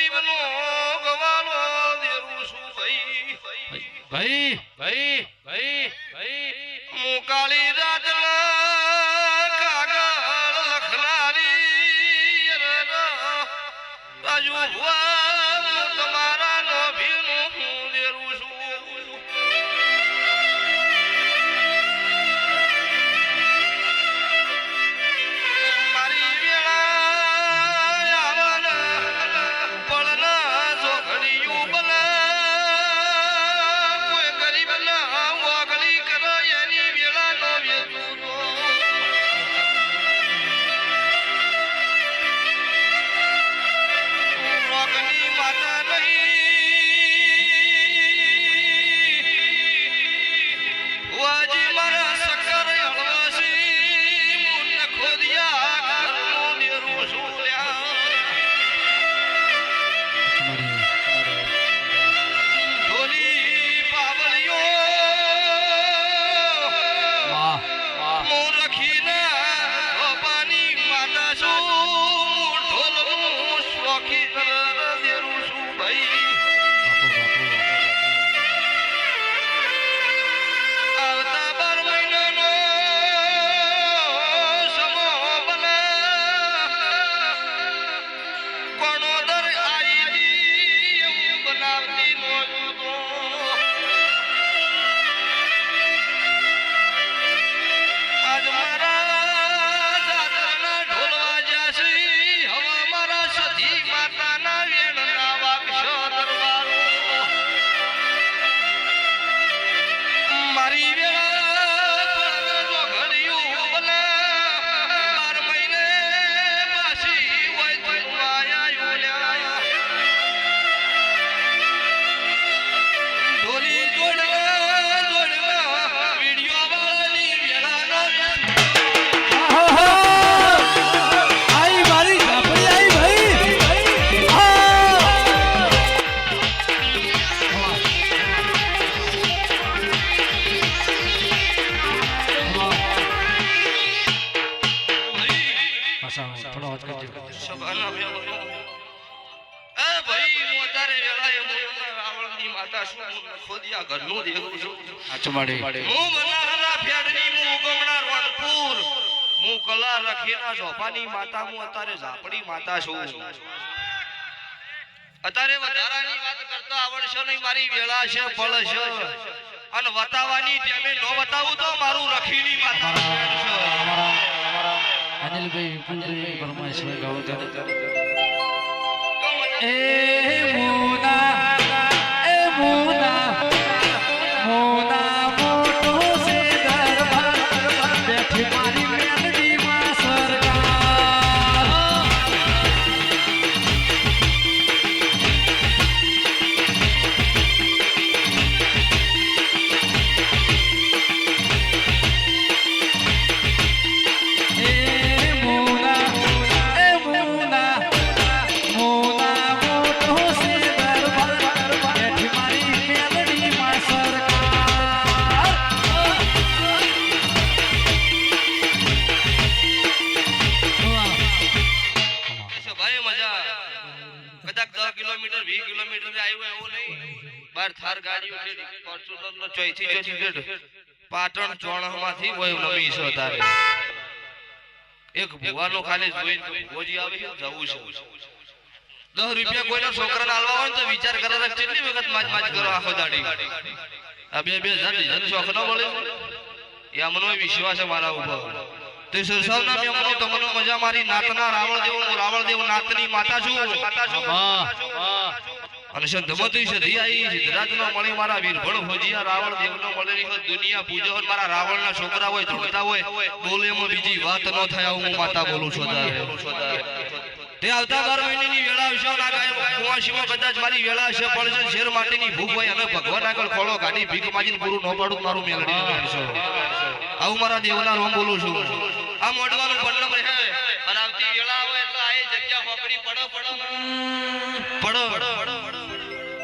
ગરીબનો ગવાલો દેરું છું ભાઈ ભાઈ ભાઈ ભાઈ ભાઈ હું કાળી રાતના કાગળ લખનારી રાજુ ભુવા તમારા નભીનું હું દેરું છું મારી વેળા પળના જોખડીયું બના કોઈ ગરીબના વાગલી કરે એની વેળા નો વેચું વાગની માતા નહીં વાજી મારા સકર હળવાસી મુન્ન ખોદિયા ઘરનું દેરું શું લ્યા ઢોલી પાવલિયો વાહ વાહ મોર રખીના ધોપાની માતા છું ઢોલનું શોખી દેરું છું ભાઈ આવતા 12 મહિનાનો સમો બના કોનો દર આઈ એમ બનાવતી નો જુદો આજ મારા જાતરના ઢોલ વાજ્યા છે હવે મારા સધી માતાના વેણના વાગશો દરબારો મારી વેળા જો ઘડિયું બના 12 મહિને પાછી હોય તો આયા લ્યા ઢોલી જોડના વિડિયો વાળાની વેળાનો આઈ મારી ઝાપડી આઈ ભાઈ થોડો વાત કરજો સભાના વેળો એ ભાઈ હું તારે વેળાએ હું રાવણની માતા છું ખોદિયા ઘરનું દેવું છું ચમાડી હું બનાના ફેડની હું ગમણા રોણપુર હું કલા રખીના ઝોપાની માતા હું અત્યારે ઝાપડી માતા છું અત્યારે વધારાની વાત કરતા આવડશે નહીં મારી વેળા છે ફળ છે અને વતાવાની ટેમે નો વતાવું તો મારું રખીની માતા છે અનિલભાઈ વિપુલભાઈ પરમાશભાઈ ગાવ એ મુના મોટો સે દરબાર બેઠી મારી મેલડી માં સરકાર ભાઈ મજા કદાચ 10 કિલોમીટર 20 કિલોમીટર આવ્યું એવું નહીં બાર થાર ગાડી ઉઠી ફોર્ચ્યુનર નો ચોથી પાટણ ચોણમાંથી કોઈ નવી છે તારે એક ભુવાનો ખાલી જોઈને ભોજી આવે છે જવું છે 10 રૂપિયા કોઈના છોકરાને આલવા હોય તો વિચાર કરે કેટલી વખત માજ કરો આખો દાડી આ બે જન શોખ ન મળે યા મનો વિશ્વાસ છે મારા ઉપર તે સરસાવના મેમનો તમને મજા મારી નાતના રાવળદેવ નાતની માતા છું અને સંતમતી સધી આઈ સિદ્ધરાજનો મળી મારા વીરભણ ભોજિયા રાવળદેવનો મળેલી દુનિયા પૂજો મારા રાવણના છોકરા હોય ધૂળતા હોય બોલે એમાં બીજી વાત ન થાય હું માતા બોલું છું તે આવતા 12 મહિનાની વેળા વિશે ના ગાય કુવાસીમાં કદાચ મારી વેળા છે પણ શેર માટેની ભૂખ હોય અને ભગવાન આગળ ખોળો કાઢી ભીખ માજીને પૂરું ન પાડું મારું મેલડી કરશો આવું મારા દેવના રોમ બોલું છું આ મોડવાનું પન્નમ રહે અને આવતી વેળા આવે એટલે આ જગ્યા હોકડી પડો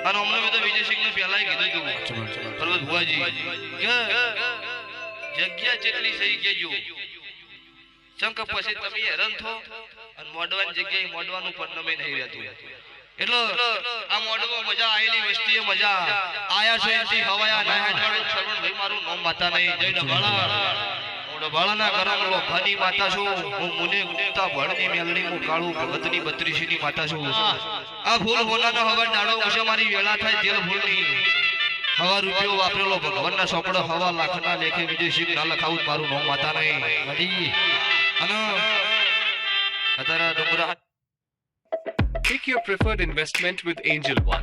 અને અમને મેં તો વિજયસિંહ ને પહેલા કીધું હતું પર્વત ભુવાજી કે જગ્યા જેટલી સહી કેજો ચંક પછી તમે હેરાન થો અને મોડવાની જગ્યાએ મોડવાનું પન્નમે નહીં રહેતું એટલે આ મોઢમાં મજા આયેલી વસ્તીએ મજા આયા છે એથી હવાયા ના હેડવાળો શરવણભાઈ મારું નામ માતા નહીં જય ડબાળા મોઢો બાળાના ઘરમાં લોભાની માતા છું હું મુને ગુપ્તા ભળની મેલડી હું કાળું ભગતની 32 ની માતા છું આ ફૂલ હોનાનો હવા દાડો ઉસે મારી વેળા થાય તેલ ફૂલની હવા રૂપિયો વાપરેલો ભગવાનના સોપડો હવા લાખના લેખે વિદેશી ના લખાવું મારું નામ માતા નહીં વડી અને અત્યારે ડુંગરા Pick your preferred investment with Angel One.